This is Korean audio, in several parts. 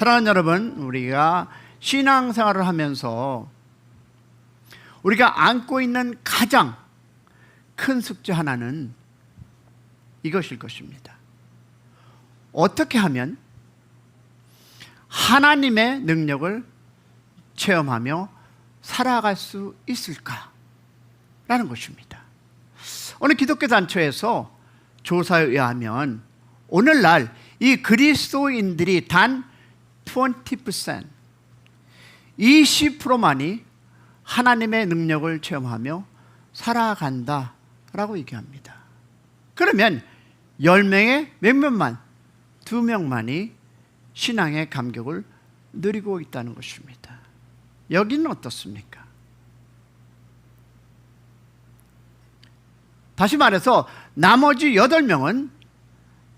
사랑하는 여러분, 우리가 신앙생활을 하면서 우리가 안고 있는 가장 큰 숙제 하나는 이것일 것입니다. 어떻게 하면 하나님의 능력을 체험하며 살아갈 수 있을까라는 것입니다. 오늘 기독교 단체에서 조사에 의하면 오늘날 이 그리스도인들이 단 20%, 20%만이 하나님의 능력을 체험하며 살아간다라고 얘기합니다. 그러면 10명의 몇몇만, 2명만이 신앙의 감격을 누리고 있다는 것입니다. 여기는 어떻습니까? 다시 말해서 나머지 8명은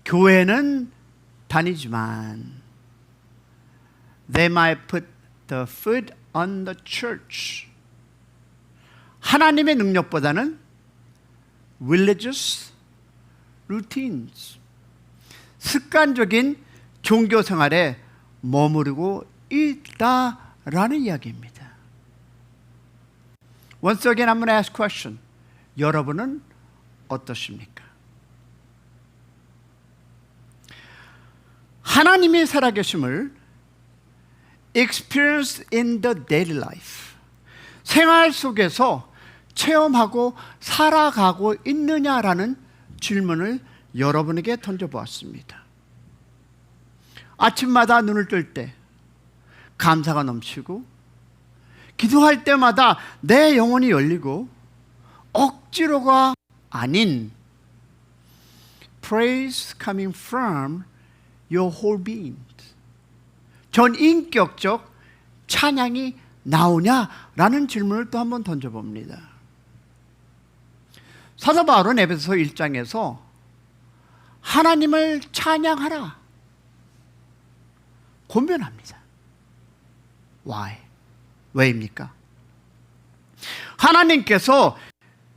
교회는 다니지만 They might put the foot on the church. 하나님의 능력보다는 religious routines, 습관적인 종교 생활에 머무르고 있다라는 이야기입니다. Once again, I'm going to ask a question. 여러분은 어떠십니까? 하나님이 살아계심을 experience in the daily life, 생활 속에서 체험하고 살아가고 있느냐라는 질문을 여러분에게 던져보았습니다. 아침마다 눈을 뜰 때 감사가 넘치고, 기도할 때마다 내 영혼이 열리고, 억지로가 아닌 praise coming from your whole being, 전 인격적 찬양이 나오냐라는 질문을 또 한번 던져봅니다. 사도 바울은 에베소 1장에서 하나님을 찬양하라 권면합니다. Why? 왜입니까? 하나님께서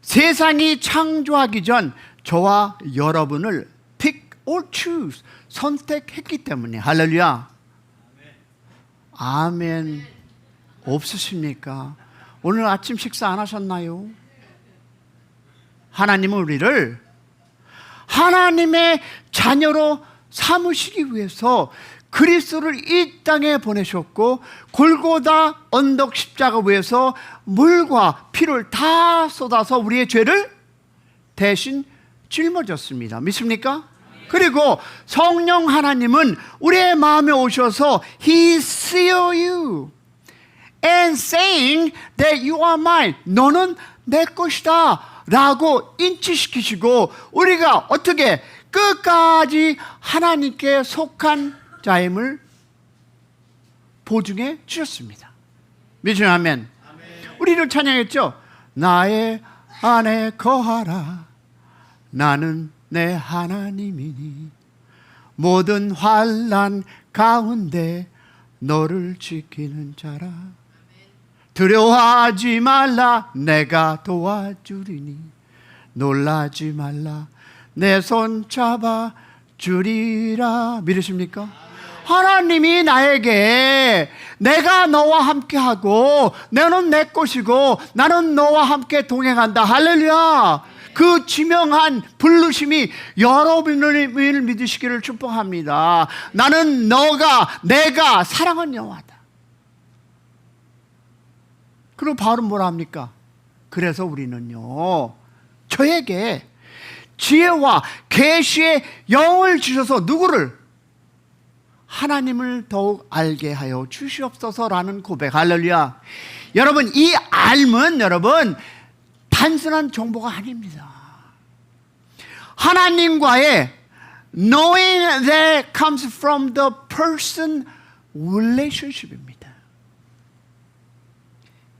세상이 창조하기 전 저와 여러분을 pick or choose, 선택했기 때문에. 할렐루야. 아멘. 없으십니까? 오늘 아침 식사 안 하셨나요? 하나님은 우리를 하나님의 자녀로 삼으시기 위해서 그리스도를 이 땅에 보내셨고, 골고다 언덕 십자가 위에서 물과 피를 다 쏟아서 우리의 죄를 대신 짊어졌습니다. 믿습니까? 그리고 성령 하나님은 우리의 마음에 오셔서 He seal you and saying that you are mine, 너는 내 것이다 라고 인치시키시고, 우리가 어떻게 끝까지 하나님께 속한 자임을 보증해 주셨습니다. 믿으시면 아멘. 우리를 찬양했죠. 나의 안에 거하라, 나는 내 하나님이니 모든 환난 가운데 너를 지키는 자라. 두려워하지 말라, 내가 도와주리니 놀라지 말라, 내 손 잡아 주리라. 믿으십니까? 하나님이 나에게 내가 너와 함께하고 너는 내 것이고 나는 너와 함께 동행한다. 할렐루야. 그 지명한 부르심이 여러분을 믿으시기를 축복합니다. 나는 내가 사랑하는 여호와다. 그리고 바울은 뭐라 합니까? 그래서 우리는요, 저에게 지혜와 계시의 영을 주셔서 누구를? 하나님을 더욱 알게 하여 주시옵소서라는 고백. 할렐루야. 여러분, 이 알은 여러분 단순한 정보가 아닙니다. 하나님과의 knowing that comes from the person relationship입니다.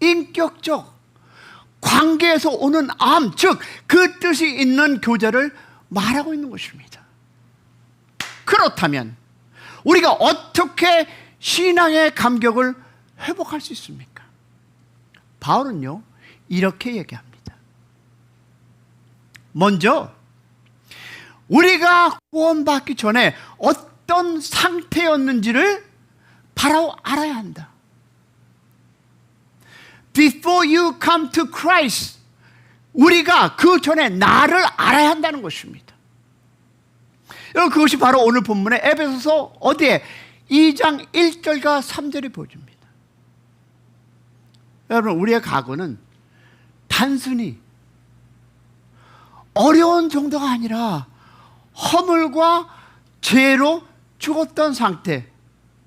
인격적 관계에서 오는 암, 즉 그 뜻이 있는 교제를 말하고 있는 것입니다. 그렇다면 우리가 어떻게 신앙의 감격을 회복할 수 있습니까? 바울은요 이렇게 얘기합니다. 먼저 우리가 구원받기 전에 어떤 상태였는지를 바로 알아야 한다. Before you come to Christ, 우리가 그 전에 나를 알아야 한다는 것입니다. 여러분, 그것이 바로 오늘 본문의 에베소서 어디에 2장 1절과 3절이 보여줍니다. 여러분, 우리의 과거는 단순히 어려운 정도가 아니라 허물과 죄로 죽었던 상태.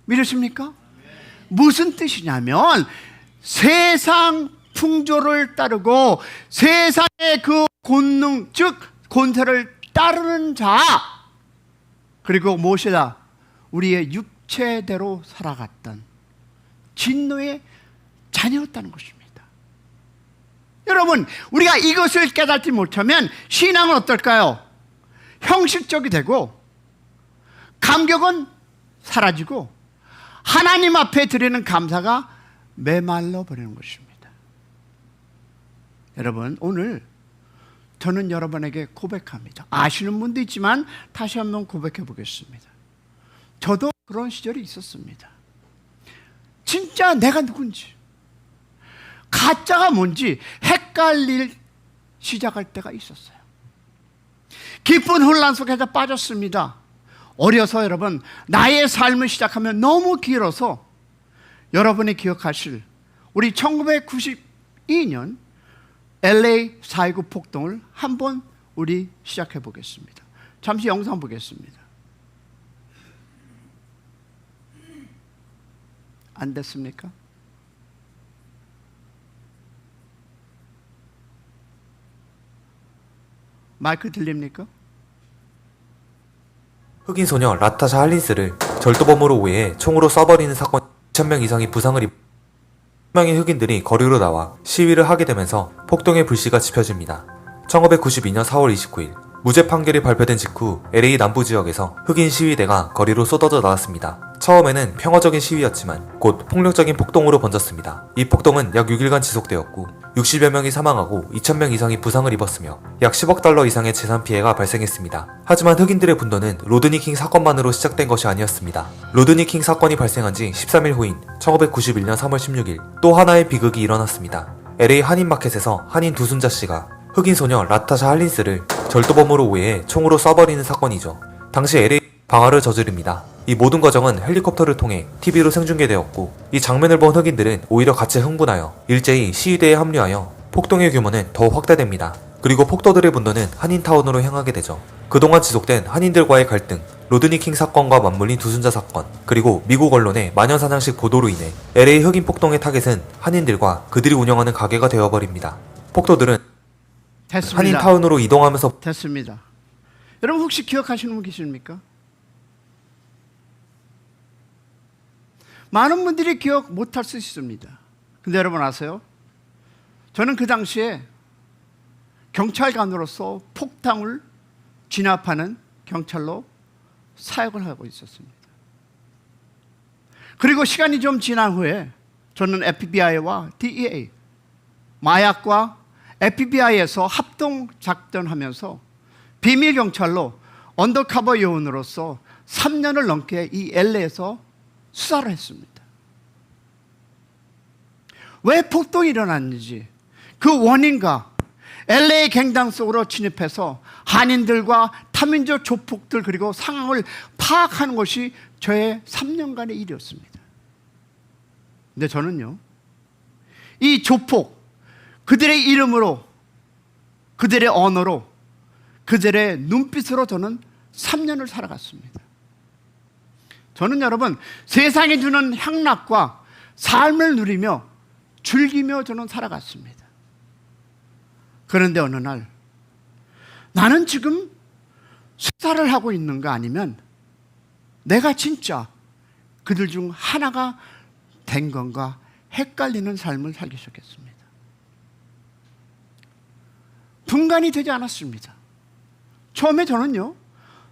믿으십니까? 무슨 뜻이냐면 세상 풍조를 따르고 세상의 그 본능, 즉 권세를 따르는 자, 그리고 무엇이다? 우리의 육체대로 살아갔던 진노의 자녀였다는 것입니다. 여러분, 우리가 이것을 깨닫지 못하면 신앙은 어떨까요? 형식적이 되고 감격은 사라지고 하나님 앞에 드리는 감사가 메말라 버리는 것입니다. 여러분, 오늘 저는 여러분에게 고백합니다. 아시는 분도 있지만 다시 한번 고백해 보겠습니다. 저도 그런 시절이 있었습니다. 진짜 내가 누군지, 가짜가 뭔지 헷갈릴 시작할 때가 있었어요. 깊은 혼란 속에서 빠졌습니다. 어려서 여러분, 나의 삶을 시작하면 너무 길어서 여러분이 기억하실 우리 1992년 LA 4.29 폭동을 한번 우리 시작해 보겠습니다. 잠시 영상 보겠습니다. 안 됐습니까? 마이크 들립니까? 흑인 소녀 라타샤 할린스를 절도범으로 오해해 총으로 쏴버리는 사건. 2,000명 이상이 부상을 입 명의 흑인들이 거리로 나와 시위를 하게 되면서 폭동의 불씨가 지펴집니다. 1992년 4월 29일 무죄 판결이 발표된 직후 LA 남부 지역에서 흑인 시위대가 거리로 쏟아져 나왔습니다. 처음에는 평화적인 시위였지만 곧 폭력적인 폭동으로 번졌습니다. 이 폭동은 약 6일간 지속되었고 60여 명이 사망하고 2,000명 이상이 부상을 입었으며 약 10억 달러 이상의 재산 피해가 발생했습니다. 하지만 흑인들의 분노는 로드니 킹 사건만으로 시작된 것이 아니었습니다. 로드니 킹 사건이 발생한 지 13일 후인 1991년 3월 16일 또 하나의 비극이 일어났습니다. LA 한인마켓에서 한인 두순자 씨가 흑인 소녀 라타샤 할린스를 절도범으로 오해해 총으로 쏴버리는 사건이죠. 당시 LA 방화를 저지릅니다. 이 모든 과정은 헬리콥터를 통해 TV로 생중계되었고 이 장면을 본 흑인들은 오히려 같이 흥분하여 일제히 시위대에 합류하여 폭동의 규모는 더 확대됩니다. 그리고 폭도들의 분노는 한인타운으로 향하게 되죠. 그동안 지속된 한인들과의 갈등, 로드니 킹 사건과 맞물린 두순자 사건, 그리고 미국 언론의 만연사냥식 보도로 인해 LA 흑인 폭동의 타겟은 한인들과 그들이 운영하는 가게가 되어버립니다. 폭도들은 됐습니다. 한인타운으로 이동하면서 됐습니다. 여러분, 혹시 기억하시는 분 계십니까? 많은 분들이 기억 못할 수 있습니다. 근데 여러분 아세요? 저는 그 당시에 경찰관으로서 폭탄을 진압하는 경찰로 사역을 하고 있었습니다. 그리고 시간이 좀 지난 후에 저는 FBI와 DEA, 마약과 FBI에서 합동 작전하면서 비밀 경찰로 언더커버 요원으로서 3년을 넘게 이 LA에서 수사를 했습니다. 왜 폭동이 일어났는지 그 원인과 LA 갱단 속으로 진입해서 한인들과 타민족 조폭들 그리고 상황을 파악하는 것이 저의 3년간의 일이었습니다. 근데 저는요, 이 조폭, 그들의 이름으로, 그들의 언어로, 그들의 눈빛으로 저는 3년을 살아갔습니다. 저는 여러분, 세상이 주는 향락과 삶을 누리며 즐기며 저는 살아갔습니다. 그런데 어느 날 나는 지금 수사를 하고 있는가 아니면 내가 진짜 그들 중 하나가 된 건가 헷갈리는 삶을 살기 시작했습니다. 분간이 되지 않았습니다. 처음에 저는요,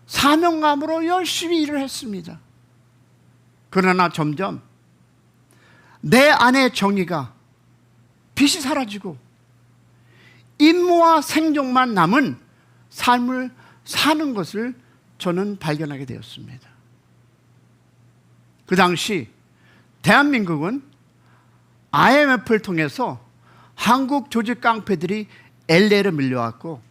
사명감으로 열심히 일을 했습니다. 그러나 점점 내 안의 정의가 빛이 사라지고 임무와 생존만 남은 삶을 사는 것을 저는 발견하게 되었습니다. 그 당시 대한민국은 IMF를 통해서 한국 조직 깡패들이 LA로 밀려왔고,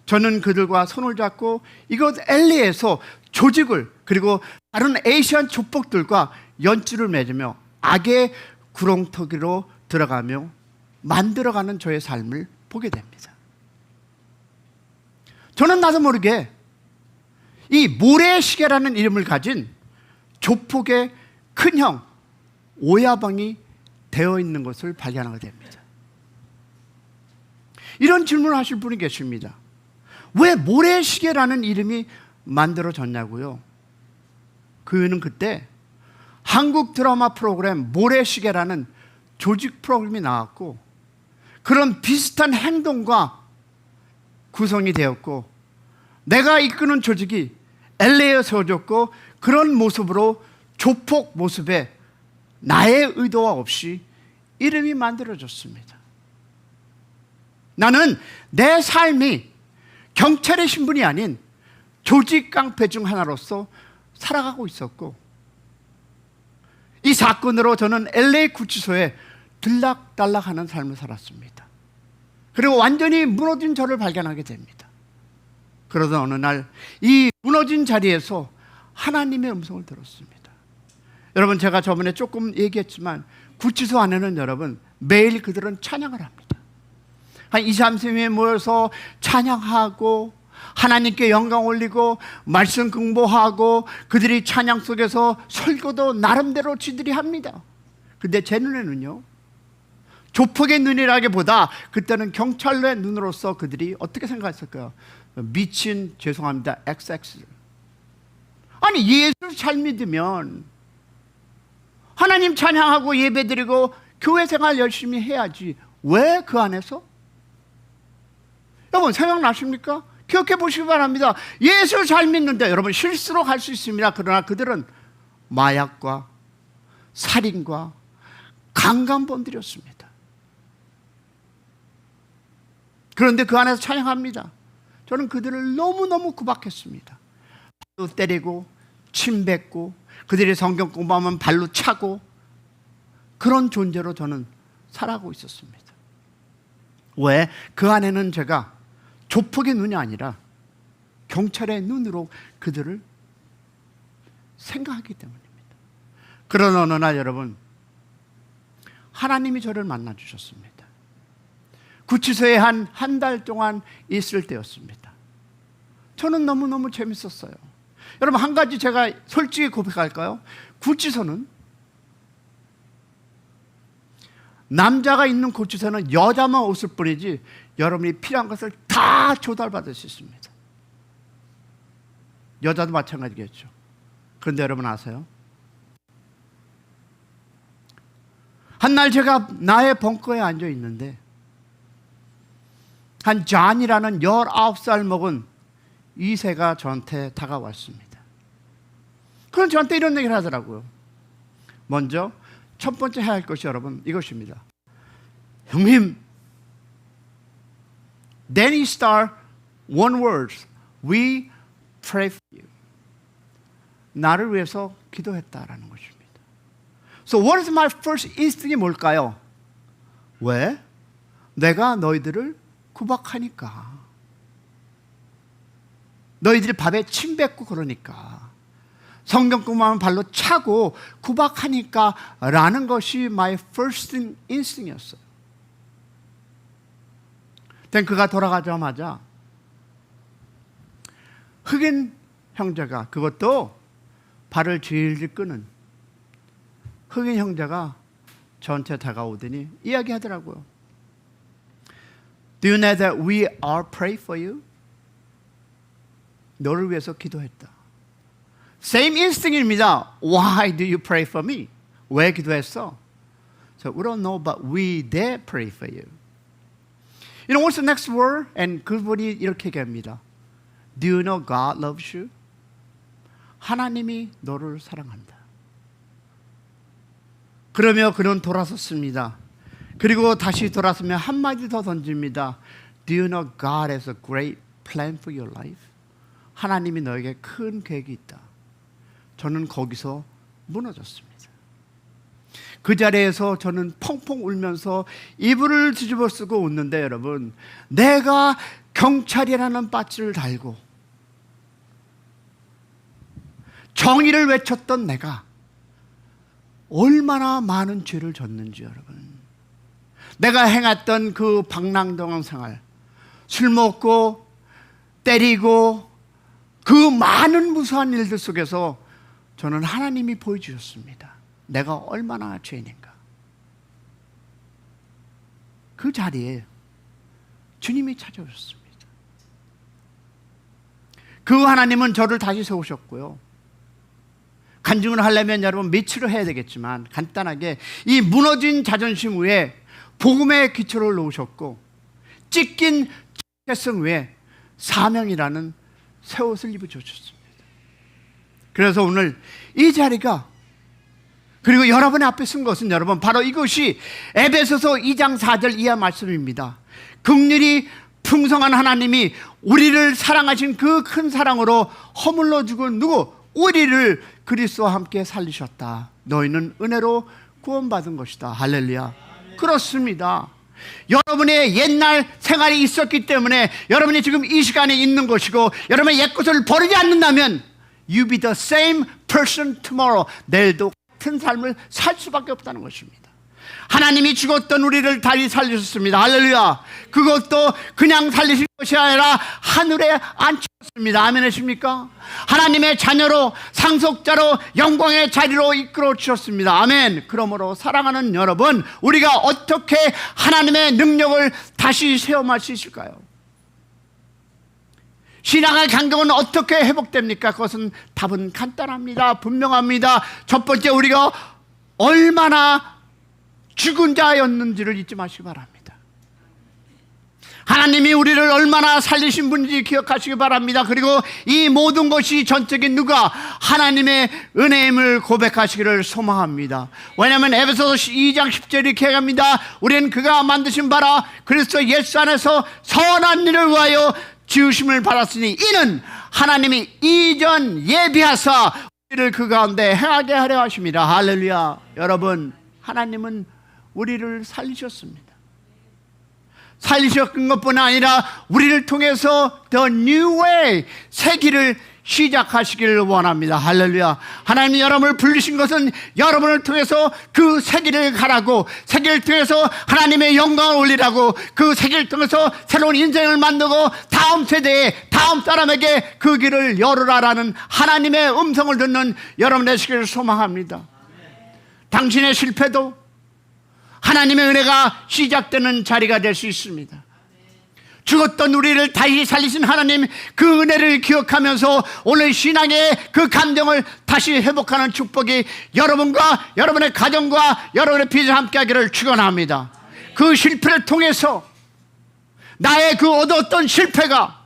저는 그들과 손을 잡고 이곳 LA에서 조직을, 그리고 다른 아시안 조폭들과 연줄을 맺으며 악의 구렁텅이로 들어가며 만들어가는 저의 삶을 보게 됩니다. 저는 나도 모르게 이 모래시계라는 이름을 가진 조폭의 큰형 오야방이 되어 있는 것을 발견하게 됩니다. 이런 질문을 하실 분이 계십니다. 왜 모래시계라는 이름이 만들어졌냐고요? 그 이유는 그때 한국 드라마 프로그램 모래시계라는 조직 프로그램이 나왔고, 그런 비슷한 행동과 구성이 되었고, 내가 이끄는 조직이 LA에 세워졌고, 그런 모습으로 조폭 모습에 나의 의도와 없이 이름이 만들어졌습니다. 나는 내 삶이 경찰의 신분이 아닌 조직 깡패 중 하나로서 살아가고 있었고, 이 사건으로 저는 LA 구치소에 들락달락하는 삶을 살았습니다. 그리고 완전히 무너진 저를 발견하게 됩니다. 그러던 어느 날 이 무너진 자리에서 하나님의 음성을 들었습니다. 여러분, 제가 저번에 조금 얘기했지만 구치소 안에는 여러분 매일 그들은 찬양을 합니다. 한 20, 30명이 모여서 찬양하고 하나님께 영광 올리고 말씀 공부하고, 그들이 찬양 속에서 설교도 나름대로 지들이 합니다. 근데 제 눈에는요, 조폭의 눈이라기보다 그때는 경찰의 눈으로서 그들이 어떻게 생각했을까요? 미친, 죄송합니다, XX. 아니, 예수를 잘 믿으면 하나님 찬양하고 예배드리고 교회 생활 열심히 해야지 왜 그 안에서? 여러분, 생각나십니까? 기억해 보시기 바랍니다. 예수를 잘 믿는데 여러분, 실수로 갈 수 있습니다. 그러나 그들은 마약과 살인과 강간범들이었습니다. 그런데 그 안에서 찬양합니다. 저는 그들을 너무너무 구박했습니다. 발로 때리고 침 뱉고, 그들이 성경 공부하면 발로 차고, 그런 존재로 저는 살아가고 있었습니다. 왜? 그 안에는 제가 조폭의 눈이 아니라 경찰의 눈으로 그들을 생각하기 때문입니다. 그런 어느 날 여러분, 하나님이 저를 만나 주셨습니다. 구치소에 한 달 동안 있을 때였습니다. 저는 너무너무 재밌었어요. 여러분, 한 가지 제가 솔직히 고백할까요? 구치소는, 남자가 있는 구치소는 여자만 없을 뿐이지 여러분이 필요한 것을 다 조달받을 수 있습니다. 여자도 마찬가지겠죠. 그런데 여러분 아세요? 한날 제가 나의 벙커에 앉아 있는데 한 존이라는 19살 먹은 2세가 저한테 다가왔습니다. 그럼 저한테 이런 얘기를 하더라고요. 먼저 첫 번째 해야 할 것이 여러분 이것입니다. 형님, then he start one word. We pray for you. 나를 위해서 기도했다라는 것입니다. So what is my first instinct이 뭘까요? 왜? 내가 너희들을 구박하니까. 너희들이 밥에 침 뱉고 그러니까. 성경 공부하면 발로 차고 구박하니까 라는 것이 my first instinct이었어요. 그가 돌아가자마자 흑인 형제가, 그것도 발을 질질 끄는 흑인 형제가 저한테 다가오더니 이야기하더라고요. Do you know that we are pray for you? 너를 위해서 기도했다. Same instinct입니다. Why do you pray for me? 왜 기도했어? So we don't know, but we did pray for you. You know what's the next word? And 그분이 이렇게 얘기합니다. Do you know God loves you? 하나님이 너를 사랑한다. 그러며 그는 돌아섰습니다. 그리고 다시 돌아서며 한마디 더 던집니다. Do you know God has a great plan for your life? 하나님이 너에게 큰 계획이 있다. 저는 거기서 무너졌습니다. 그 자리에서 저는 펑펑 울면서 이불을 뒤집어 쓰고 웃는데, 여러분, 내가 경찰이라는 배지를 달고 정의를 외쳤던 내가 얼마나 많은 죄를 졌는지, 여러분. 내가 행했던 그 방랑동안 생활, 술 먹고 때리고 그 많은 무수한 일들 속에서 저는 하나님이 보여주셨습니다. 내가 얼마나 죄인인가. 그 자리에 주님이 찾아오셨습니다. 그 하나님은 저를 다시 세우셨고요. 간증을 하려면 여러분 며칠을 해야 되겠지만, 간단하게 이 무너진 자존심 위에 복음의 기초를 놓으셨고, 찢긴 죄성 위에 사명이라는 새 옷을 입어주셨습니다. 그래서 오늘 이 자리가, 그리고 여러분의 앞에 쓴 것은, 여러분, 바로 이것이 에베소서 2장 4절 이하 말씀입니다. 긍휼이 풍성한 하나님이 우리를 사랑하신 그 큰 사랑으로 허물러 죽은 누구? 우리를 그리스도와 함께 살리셨다. 너희는 은혜로 구원받은 것이다. 할렐루야. 그렇습니다. 여러분의 옛날 생활이 있었기 때문에 여러분이 지금 이 시간에 있는 것이고, 여러분의 옛것을 버리지 않는다면 You be the same person tomorrow. 내일도 같은 삶을 살 수밖에 없다는 것입니다. 하나님이 죽었던 우리를 다시 살리셨습니다. 할렐루야. 그것도 그냥 살리신 것이 아니라 하늘에 앉히셨습니다. 아멘 하십니까? 하나님의 자녀로, 상속자로 영광의 자리로 이끌어 주셨습니다. 아멘. 그러므로 사랑하는 여러분, 우리가 어떻게 하나님의 능력을 다시 체험할 수 있을까요? 신앙의 간격은 어떻게 회복됩니까? 그것은 답은 간단합니다. 분명합니다. 첫 번째, 우리가 얼마나 죽은 자였는지를 잊지 마시기 바랍니다. 하나님이 우리를 얼마나 살리신 분인지 기억하시기 바랍니다. 그리고 이 모든 것이 전적인 누가? 하나님의 은혜임을 고백하시기를 소망합니다. 왜냐하면 에베소서 2장 10절이 이렇게 합니다. 우리는 그가 만드신 바라 그리스도 예수 안에서 선한 일을 위하여 지으심을 받았으니 이는 하나님이 이전 예비하사 우리를 그 가운데 행하게 하려 하십니다. 할렐루야. 여러분, 하나님은 우리를 살리셨습니다. 살리셨던 것뿐 아니라 우리를 통해서 The New Way, 새 길을 시작하시기를 원합니다. 할렐루야. 하나님이 여러분을 부르신 것은 여러분을 통해서 그 새 길을 가라고, 새 길을 통해서 하나님의 영광을 올리라고, 그 새 길을 통해서 새로운 인생을 만들고 다음 세대에, 다음 사람에게 그 길을 열어라라는 하나님의 음성을 듣는 여러분 되시기를 소망합니다. 당신의 실패도 하나님의 은혜가 시작되는 자리가 될 수 있습니다. 죽었던 우리를 다시 살리신 하나님, 그 은혜를 기억하면서 오늘 신앙의 그 감정을 다시 회복하는 축복이 여러분과 여러분의 가정과 여러분의 비전 함께하기를 축원합니다. 그 실패를 통해서 나의 그 얻었던 실패가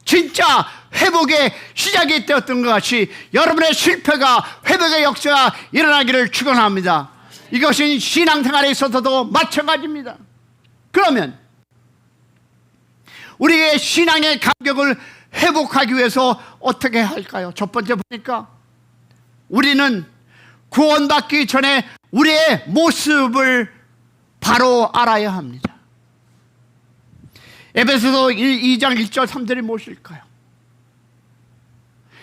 진짜 회복의 시작이 되었던 것 같이 여러분의 실패가 회복의 역사가 일어나기를 축원합니다. 이것은 신앙생활에 있어서도 마찬가지입니다. 그러면 우리의 신앙의 감격을 회복하기 위해서 어떻게 할까요? 첫 번째 보니까 우리는 구원받기 전에 우리의 모습을 바로 알아야 합니다. 에베소서 2장 1절 3절이 무엇일까요?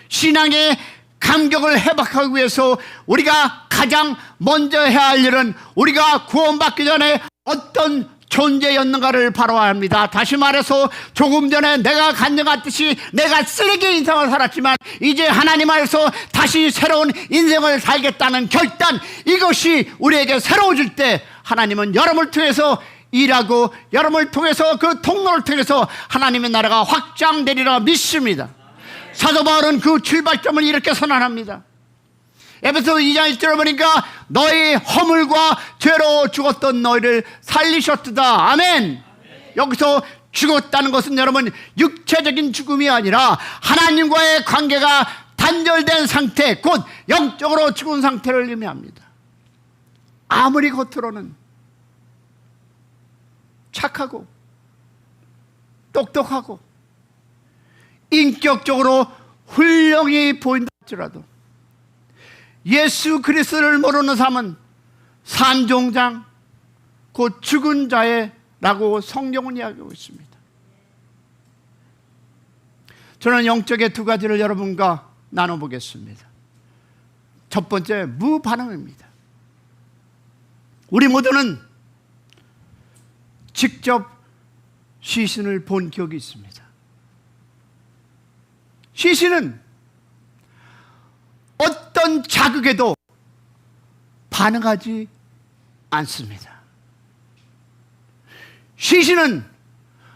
신앙의 감격을 회복하기 위해서 우리가 가장 먼저 해야 할 일은 우리가 구원받기 전에 어떤 존재였는가를 바로 합니다. 다시 말해서 조금 전에 내가 간증했듯이 내가 쓰레기 인생을 살았지만 이제 하나님 안에서 다시 새로운 인생을 살겠다는 결단, 이것이 우리에게 새로워질 때 하나님은 여러분을 통해서 일하고 여러분을 통해서 그 통로를 통해서 하나님의 나라가 확장되리라 믿습니다. 사도 바울은 그 출발점을 이렇게 선언합니다. 에베소 2장 1절을 보니까 너희 허물과 죄로 죽었던 너희를 살리셨다. 아멘. 여기서 죽었다는 것은 여러분 육체적인 죽음이 아니라 하나님과의 관계가 단절된 상태, 곧 영적으로 죽은 상태를 의미합니다. 아무리 겉으로는 착하고 똑똑하고 인격적으로 훌륭히 보인다 할지라도 예수 그리스도를 모르는 삶은 산종장, 곧 죽은 자라고 성경은 이야기하고 있습니다. 저는 영적의 두 가지를 여러분과 나눠보겠습니다. 첫 번째, 무반응입니다. 우리 모두는 직접 시신을 본 기억이 있습니다. 시신은 어떤 자극에도 반응하지 않습니다. 시신은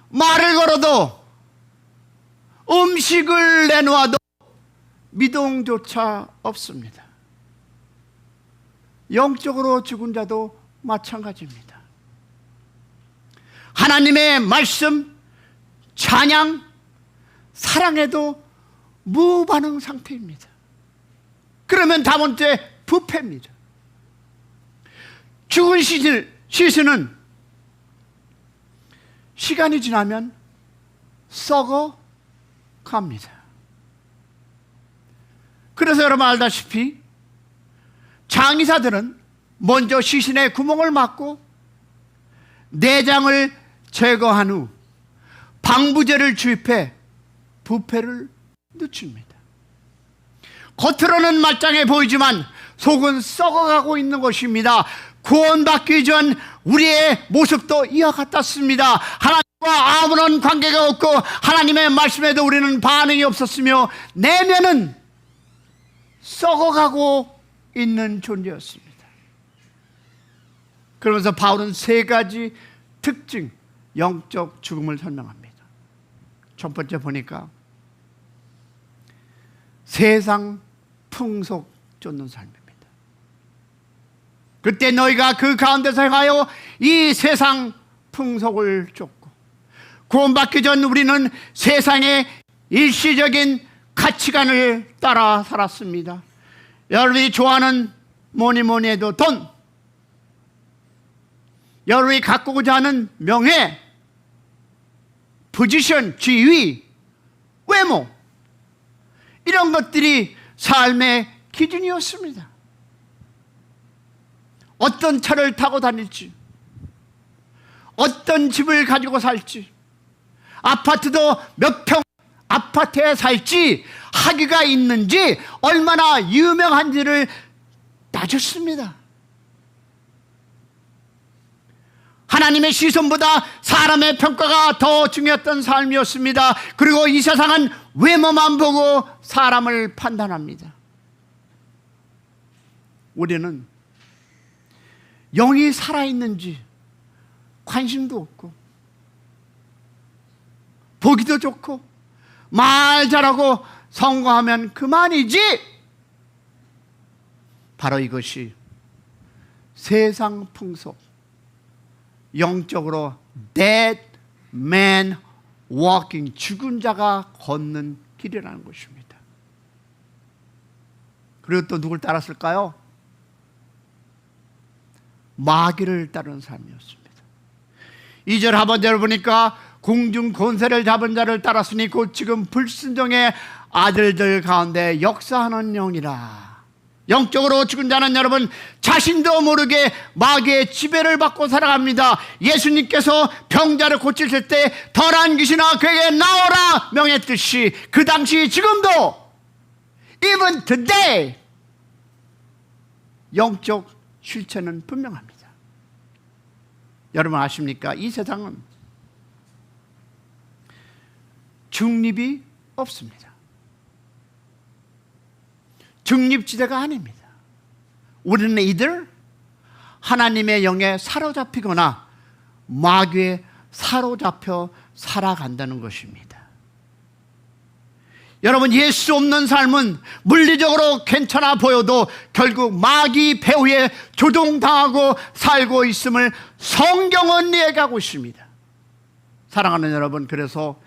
말을 걸어도 음식을 내놓아도 미동조차 없습니다. 영적으로 죽은 자도 마찬가지입니다. 하나님의 말씀, 찬양, 사랑에도 무반응 상태입니다. 그러면 다음 번째, 부패입니다. 죽은 시신은 시간이 지나면 썩어 갑니다. 그래서 여러분 알다시피 장의사들은 먼저 시신에 구멍을 막고 내장을 제거한 후 방부제를 주입해 부패를 늦춥니다. 겉으로는 말짱해 보이지만 속은 썩어가고 있는 것입니다. 구원받기 전 우리의 모습도 이와 같았습니다. 하나님과 아무런 관계가 없고 하나님의 말씀에도 우리는 반응이 없었으며 내면은 썩어가고 있는 존재였습니다. 그러면서 바울은 세 가지 특징, 영적 죽음을 설명합니다. 첫 번째 보니까 세상 풍속 쫓는 삶입니다. 그때 너희가 그 가운데서 행하여 이 세상 풍속을 쫓고, 구원받기 전 우리는 세상의 일시적인 가치관을 따라 살았습니다. 여러분이 좋아하는 뭐니 해도 돈, 여러분이 갖고자 하는 명예, 포지션, 지위, 외모, 이런 것들이 삶의 기준이었습니다. 어떤 차를 타고 다닐지, 어떤 집을 가지고 살지, 아파트도 몇 평 아파트에 살지, 학위가 있는지, 얼마나 유명한지를 따졌습니다. 하나님의 시선보다 사람의 평가가 더 중요했던 삶이었습니다. 그리고 이 세상은 외모만 보고 사람을 판단합니다. 우리는 영이 살아있는지 관심도 없고, 보기도 좋고, 말 잘하고 성공하면 그만이지. 바로 이것이 세상 풍속, 영적으로 dead man walking, 죽은 자가 걷는 길이라는 것입니다. 그리고 또 누굴 따랐을까요? 마귀를 따르는 삶이었습니다. 2절 하반절을 보니까 공중 권세를 잡은 자를 따랐으니 곧 지금 불순종의 아들들 가운데 역사하는 영이라. 영적으로 죽은 자는 여러분 자신도 모르게 마귀의 지배를 받고 살아갑니다. 예수님께서 병자를 고치실 때 덜한 귀신아 그에게 나오라 명했듯이 그 당시 지금도 even today 영적 실체는 분명합니다. 여러분 아십니까? 이 세상은 중립이 없습니다. 중립지대가 아닙니다. 우리는 이들 하나님의 영에 사로잡히거나 마귀에 사로잡혀 살아간다는 것입니다. 여러분 예수 없는 삶은 물리적으로 괜찮아 보여도 결국 마귀 배후에 조종당하고 살고 있음을 성경은 얘기하고 있습니다. 사랑하는 여러분, 그래서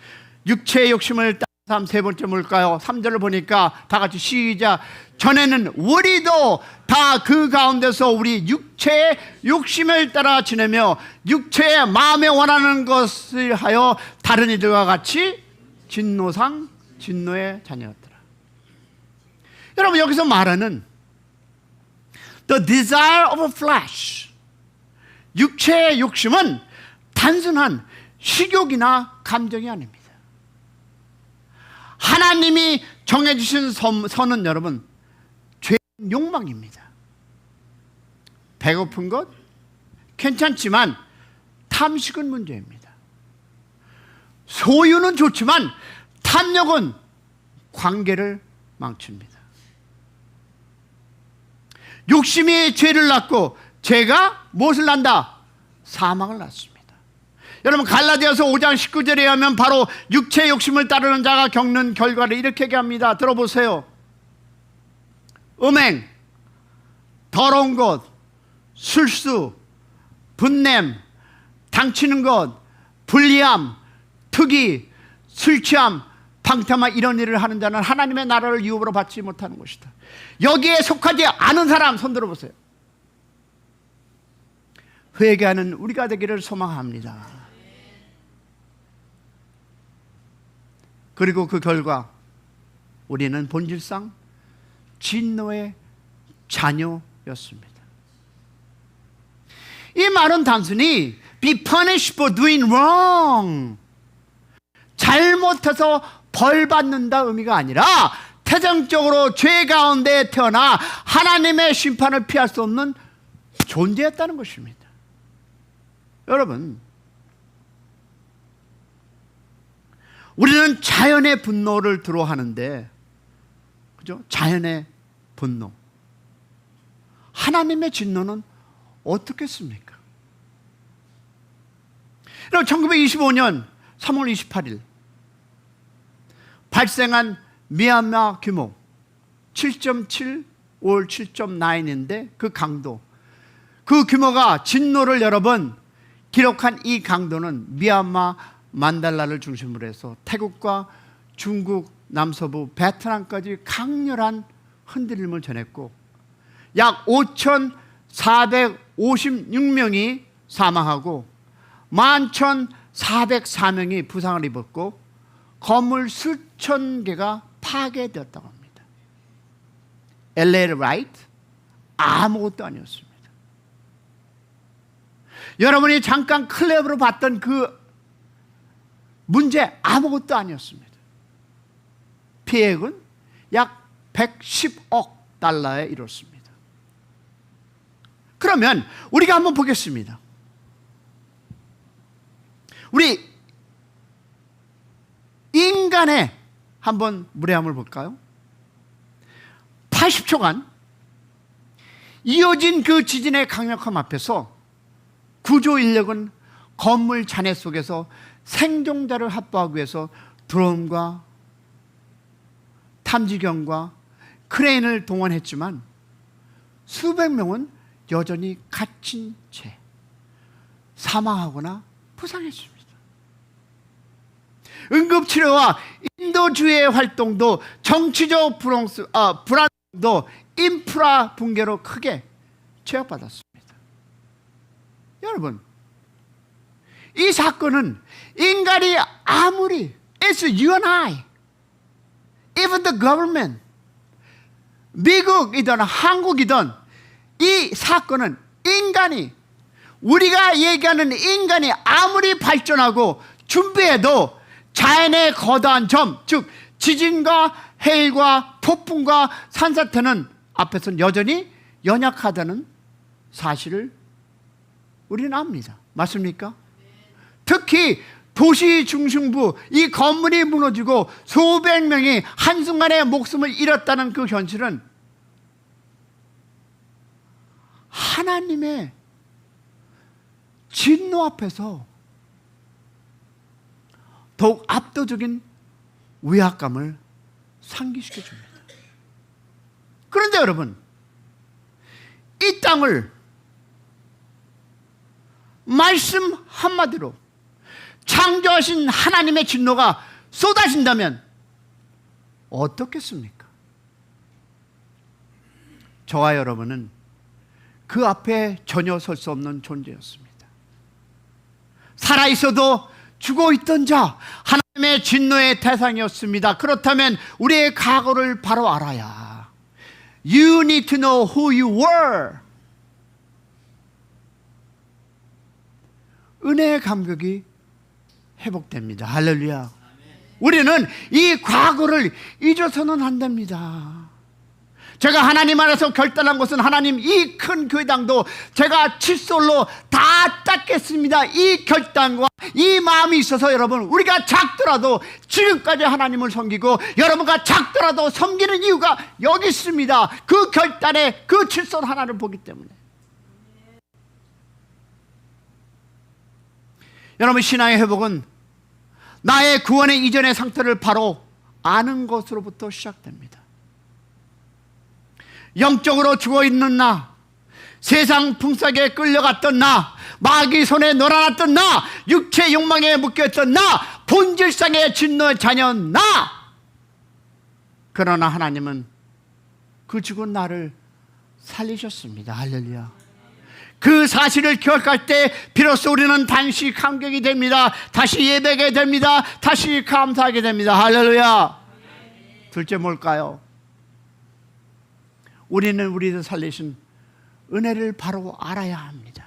육체의 욕심을 따른 삶 세 번째 뭘까요? 3절을 보니까 다 같이 시작. 전에는 우리도 다 그 가운데서 우리 육체의 욕심을 따라 지내며 육체의 마음에 원하는 것을 하여 다른 이들과 같이 진노의 자녀였더라. 여러분 여기서 말하는 The desire of flesh. 육체의 욕심은 단순한 식욕이나 감정이 아닙니다. 하나님이 정해주신 선은 여러분, 죄의 욕망입니다. 배고픈 것 괜찮지만 탐식은 문제입니다. 소유는 좋지만 탐욕은 관계를 망칩니다. 욕심이 죄를 낳고 죄가 무엇을 낳는다? 사망을 낳습니다. 여러분 갈라디아서 5장 19절에 하면 바로 육체의 욕심을 따르는 자가 겪는 결과를 이렇게 얘기합니다. 들어보세요. 음행, 더러운 것, 술수, 분냄, 당치는 것, 불리함, 특이, 술취함, 방탕한 이런 일을 하는 자는 하나님의 나라를 유업으로 받지 못하는 것이다. 여기에 속하지 않은 사람 손 들어보세요. 회개하는 우리가 되기를 소망합니다. 그리고 그 결과 우리는 본질상 진노의 자녀였습니다. 이 말은 단순히 be punished for doing wrong, 잘못해서 벌 받는다 의미가 아니라 태생적으로 죄 가운데 태어나 하나님의 심판을 피할 수 없는 존재였다는 것입니다. 여러분, 우리는 자연의 분노를 두려워하는데, 그죠? 자연의 분노. 하나님의 진노는 어떻겠습니까? 여러분, 1925년 3월 28일 발생한 미얀마 규모 7.7, 5월 7.9인데 그 강도, 그 규모가 진노를 여러 번 기록한 이 강도는 미얀마 만달라를 중심으로 해서 태국과 중국, 남서부, 베트남까지 강렬한 흔들림을 전했고 약 5,456명이 사망하고 11,404명이 부상을 입었고 건물 수천 개가 파괴되었다고 합니다. LA 라이트 아무것도 아니었습니다. 여러분이 잠깐 클랩으로 봤던 그 문제 아무것도 아니었습니다. 피해액은 약 110억 달러에 이뤘습니다. 그러면 우리가 한번 보겠습니다. 우리 인간의 한번 무례함을 볼까요? 80초간 이어진 그 지진의 강력함 앞에서 구조 인력은 건물 잔해 속에서 생존자를 확보하기 위해서 드론과 탐지경과 크레인을 동원했지만 수백 명은 여전히 갇힌 채 사망하거나 부상했습니다. 응급치료와 인도주의 활동도 정치적 불안도 인프라 붕괴로 크게 제약받았습니다. 여러분, 이 사건은 인간이 아무리 It's you and I, even the government, 미국이든 한국이든 이 사건은 인간이, 우리가 얘기하는 인간이 아무리 발전하고 준비해도 자연의 거대한 점, 즉 지진과 해일과 폭풍과 산사태는 앞에서는 여전히 연약하다는 사실을 우리는 압니다. 맞습니까? 특히 도시 중심부 이 건물이 무너지고 수백 명이 한순간에 목숨을 잃었다는 그 현실은 하나님의 진노 앞에서 더욱 압도적인 위압감을 상기시켜 줍니다. 그런데 여러분, 이 땅을 말씀 한마디로 창조하신 하나님의 진노가 쏟아진다면 어떻겠습니까? 저와 여러분은 그 앞에 전혀 설 수 없는 존재였습니다. 살아있어도 죽어있던 자, 하나님의 진노의 대상이었습니다. 그렇다면 우리의 각오를 바로 알아야 You need to know who you were. 은혜의 감격이 회복됩니다. 할렐루야. 우리는 이 과거를 잊어서는 안 됩니다. 제가 하나님 안에서 결단한 것은 하나님 이 큰 교회당도 제가 칫솔로 다 닦겠습니다. 이 결단과 이 마음이 있어서 여러분, 우리가 작더라도 지금까지 하나님을 섬기고 여러분과 작더라도 섬기는 이유가 여기 있습니다. 그 결단에 그 칫솔 하나를 보기 때문에. 여러분, 신앙의 회복은 나의 구원의 이전의 상태를 바로 아는 것으로부터 시작됩니다. 영적으로 죽어있는 나, 세상 풍속에 끌려갔던 나, 마귀 손에 놀아났던 나, 육체 욕망에 묶여있던 나, 본질상의 진노의 자녀 나. 그러나 하나님은 그 죽은 나를 살리셨습니다. 할렐루야. 그 사실을 기억할 때 비로소 우리는 다시 감격이 됩니다. 다시 예배하게 됩니다. 다시 감사하게 됩니다. 할렐루야. 둘째 뭘까요? 우리는 우리를 살리신 은혜를 바로 알아야 합니다.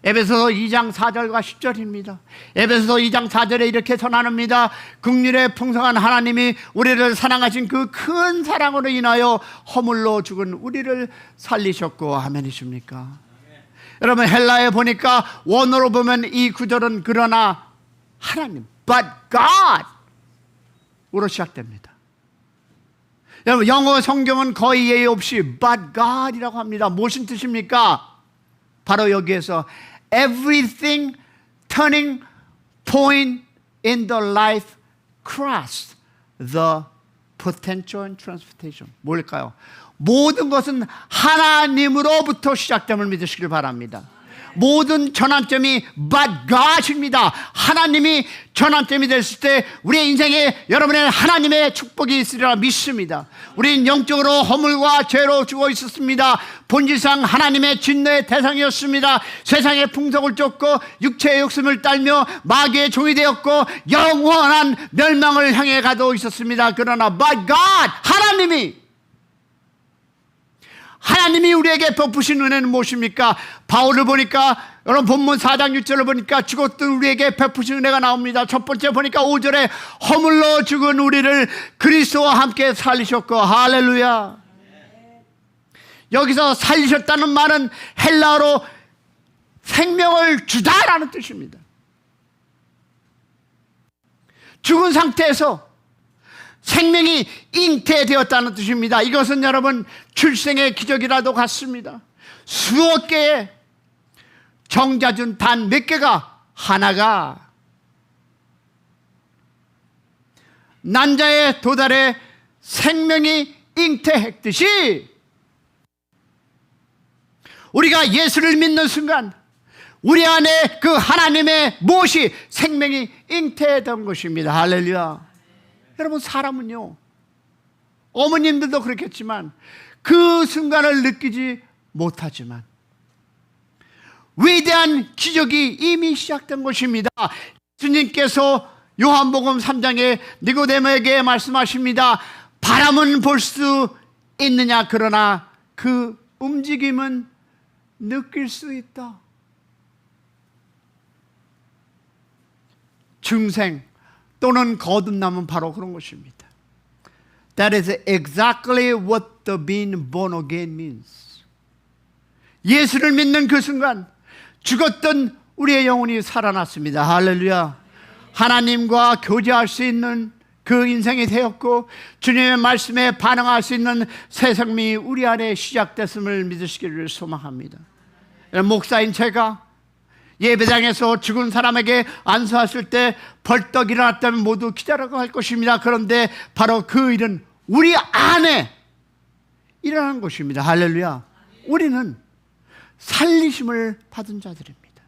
에베소서 2장 4절과 10절입니다. 에베소서 2장 4절에 이렇게 전하합니다. 긍휼의 풍성한 하나님이 우리를 사랑하신 그 큰 사랑으로 인하여 허물로 죽은 우리를 살리셨고. 아멘이십니까? 여러분, 헬라에 보니까 원어로 보면 이 구절은 그러나 하나님, but God 으로 시작됩니다. 여러분, 영어 성경은 거의 예의 없이 but God이라고 합니다. 무슨 뜻입니까? 바로 여기에서 everything turning point in the life Christ, the potential and transformation. 뭘까요? 모든 것은 하나님으로부터 시작됨을 믿으시길 바랍니다. 모든 전환점이 but God입니다. 하나님이 전환점이 됐을 때 우리의 인생에 여러분의 하나님의 축복이 있으리라 믿습니다. 우리는 영적으로 허물과 죄로 죽어 있었습니다. 본질상 하나님의 진노의 대상이었습니다. 세상의 풍속을 쫓고 육체의 욕심을 딸며 마귀의 종이 되었고 영원한 멸망을 향해 가도 있었습니다. 그러나 but God, 하나님이 우리에게 베푸신 은혜는 무엇입니까? 바울을 보니까, 여러분 본문 4장 6절을 보니까 죽었던 우리에게 베푸신 은혜가 나옵니다. 첫 번째 보니까 5절에 허물로 죽은 우리를 그리스도와 함께 살리셨고. 할렐루야. 여기서 살리셨다는 말은 헬라어로 생명을 주다라는 뜻입니다. 죽은 상태에서 생명이 잉태되었다는 뜻입니다. 이것은 여러분 출생의 기적이라도 같습니다. 수억 개의 정자준 단 몇 개가 하나가 난자에 도달해 생명이 잉태했듯이 우리가 예수를 믿는 순간 우리 안에 그 하나님의 무엇이 생명이 잉태된 것입니다. 할렐루야. 여러분, 사람은요, 어머님들도 그렇겠지만 그 순간을 느끼지 못하지만 위대한 기적이 이미 시작된 것입니다. 예수님께서 요한복음 3장에 니고데모에게 말씀하십니다. 바람은 볼 수 있느냐, 그러나 그 움직임은 느낄 수 있다. 중생 또는 거듭남은 바로 그런 것입니다. That is exactly what the being born again means. 예수를 믿는 그 순간 죽었던 우리의 영혼이 살아났습니다. 할렐루야. 하나님과 교제할 수 있는 그 인생이 되었고 주님의 말씀에 반응할 수 있는 새 생명이 우리 안에 시작됐음을 믿으시기를 소망합니다. 목사인 제가 예배당에서 죽은 사람에게 안수했을 때 벌떡 일어났다면 모두 기다려고 할 것입니다. 그런데 바로 그 일은 우리 안에 일어난 것입니다. 할렐루야. 우리는 살리심을 받은 자들입니다.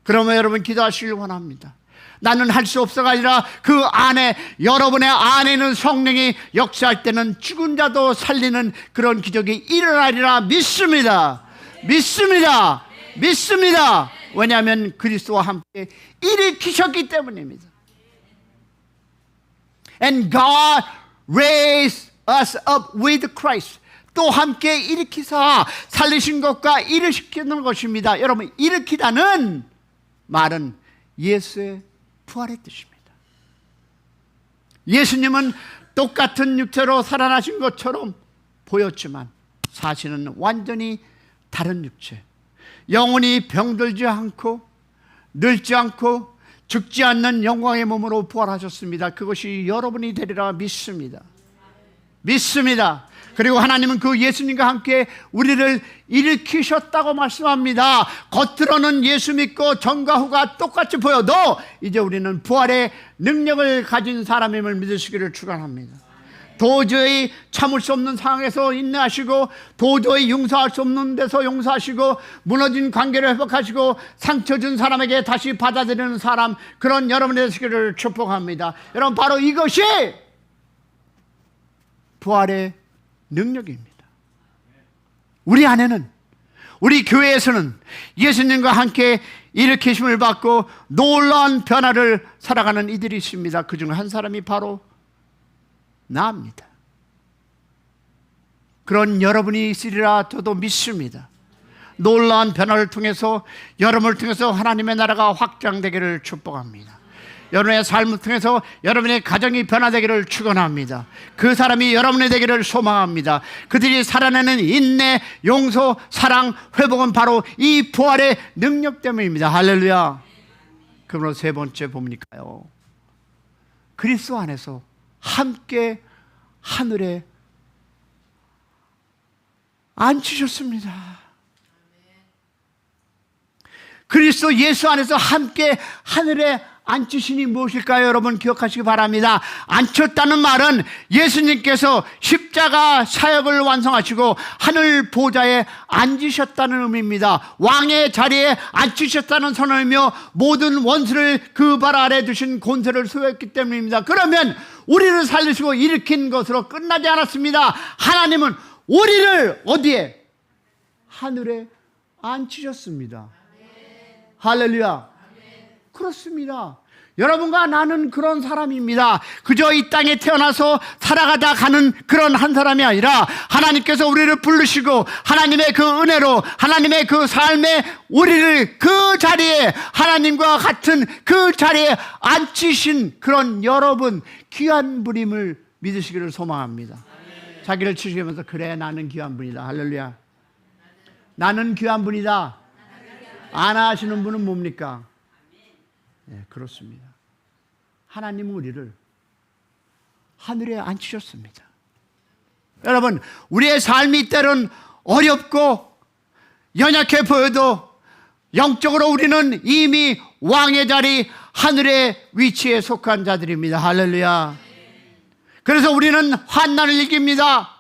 그러면 여러분 기도하시길 원합니다. 나는 할 수 없어가 아니라 그 안에, 여러분의 안에는 성령이 역사할 때는 죽은 자도 살리는 그런 기적이 일어나리라 믿습니다. 믿습니다. 믿습니다. 왜냐하면 그리스도와 함께 일으키셨기 때문입니다. And God raised us up with Christ. 또 함께 일으키사 살리신 것과 일으키는 것입니다. 여러분, 일으키다는 말은 예수의 부활의 뜻입니다. 예수님은 똑같은 육체로 살아나신 것처럼 보였지만 사실은 완전히 다른 육체, 영원히 병들지 않고 늙지 않고 죽지 않는 영광의 몸으로 부활하셨습니다. 그것이 여러분이 되리라 믿습니다. 믿습니다. 그리고 하나님은 그 예수님과 함께 우리를 일으키셨다고 말씀합니다. 겉으로는 예수 믿고 전과 후가 똑같이 보여도 이제 우리는 부활의 능력을 가진 사람임을 믿으시기를 축원합니다. 도저히 참을 수 없는 상황에서 인내하시고 도저히 용서할 수 없는 데서 용서하시고 무너진 관계를 회복하시고 상처 준 사람에게 다시 받아들이는 사람, 그런 여러분의 되시기를 축복합니다. 여러분, 바로 이것이 부활의 능력입니다. 우리 안에는, 우리 교회에서는 예수님과 함께 일으키심을 받고 놀라운 변화를 살아가는 이들이 있습니다. 그중 한 사람이 바로 나입니다. 그런 여러분이 있으리라 저도 믿습니다. 놀라운 변화를 통해서, 여러분을 통해서 하나님의 나라가 확장되기를 축복합니다. 여러분의 삶을 통해서 여러분의 가정이 변화되기를 축원합니다. 그 사람이 여러분이 되기를 소망합니다. 그들이 살아내는 인내, 용서, 사랑, 회복은 바로 이 부활의 능력 때문입니다. 할렐루야. 그러므로 세 번째 봅니까요? 그리스도 안에서 함께 하늘에 앉히셨습니다. 그리스도 예수 안에서 함께 하늘에 앉히시니 무엇일까요? 여러분 기억하시기 바랍니다. 앉혔다는 말은 예수님께서 십자가 사역을 완성하시고 하늘 보좌에 앉으셨다는 의미입니다. 왕의 자리에 앉으셨다는 선언이며 모든 원수를 그 발 아래 두신 권세를 소유했기 때문입니다. 그러면 우리를 살리시고 일으킨 것으로 끝나지 않았습니다. 하나님은 우리를 어디에? 하늘에 앉히셨습니다. 할렐루야. 그렇습니다. 여러분과 나는 그런 사람입니다. 그저 이 땅에 태어나서 살아가다 가는 그런 한 사람이 아니라 하나님께서 우리를 부르시고 하나님의 그 은혜로 하나님의 그 삶에 우리를 그 자리에, 하나님과 같은 그 자리에 앉히신 그런 여러분, 귀한 분임을 믿으시기를 소망합니다. 자기를 치시면서 그래, 나는 귀한 분이다. 할렐루야. 나는 귀한 분이다. 안 하시는 분은 뭡니까? 네, 그렇습니다. 하나님은 우리를 하늘에 앉히셨습니다. 여러분, 우리의 삶이 때론 어렵고 연약해 보여도 영적으로 우리는 이미 왕의 자리, 하늘의 위치에 속한 자들입니다. 할렐루야. 그래서 우리는 환난을 이깁니다.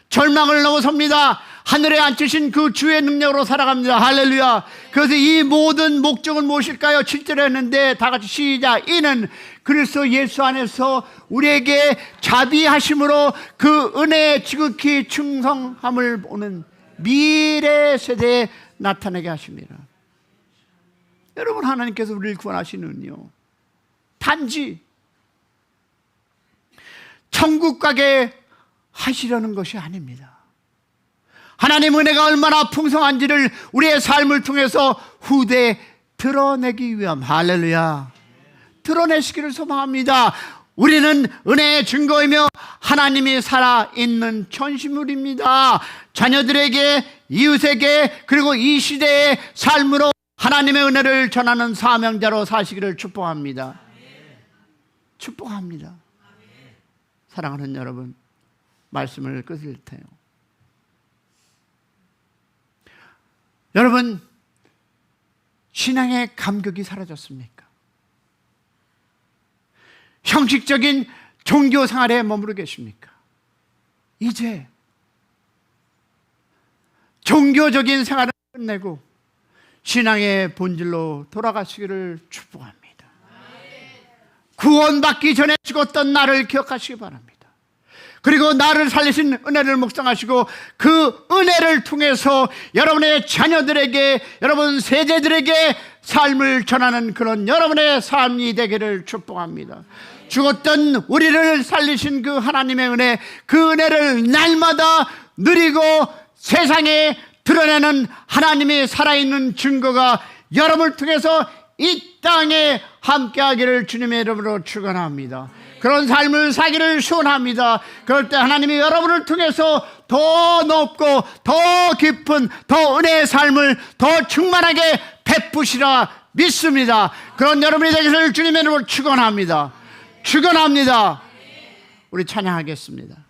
절망을 넘어섭니다. 하늘에 앉히신 그 주의 능력으로 살아갑니다. 할렐루야. 그래서 이 모든 목적은 무엇일까요? 7절에 했는데 다 같이 시작. 이는 그리스도 예수 안에서 우리에게 자비하심으로 그 은혜에 지극히 충성함을 보는 미래 세대에 나타나게 하십니다. 여러분, 하나님께서 우리를 구원하시는요, 단지 천국 가게 하시려는 것이 아닙니다. 하나님 은혜가 얼마나 풍성한지를 우리의 삶을 통해서 후대에 드러내기 위함. 할렐루야. 드러내시기를 소망합니다. 우리는 은혜의 증거이며 하나님이 살아있는 천시물입니다. 자녀들에게, 이웃에게, 그리고 이 시대의 삶으로 하나님의 은혜를 전하는 사명자로 사시기를 축복합니다. 축복합니다. 사랑하는 여러분, 말씀을 끝을 테요. 여러분, 신앙의 감격이 사라졌습니까? 형식적인 종교 생활에 머무르 계십니까? 이제 종교적인 생활을 끝내고 신앙의 본질로 돌아가시기를 축복합니다. 구원받기 전에 죽었던 나를 기억하시기 바랍니다. 그리고 나를 살리신 은혜를 묵상하시고 그 은혜를 통해서 여러분의 자녀들에게, 여러분 세대들에게 삶을 전하는 그런 여러분의 삶이 되기를 축복합니다. 죽었던 우리를 살리신 그 하나님의 은혜, 그 은혜를 날마다 누리고 세상에 드러내는 하나님의 살아있는 증거가 여러분을 통해서 이 땅에 함께하기를 주님의 이름으로 축원합니다. 그런 삶을 사기를 소원합니다. 그럴 때 하나님이 여러분을 통해서 더 높고 더 깊은 더 은혜의 삶을 더 충만하게 베푸시라 믿습니다. 그런 여러분이 되기를 주님의 이름으로 축원합니다. 축원합니다. 우리 찬양하겠습니다.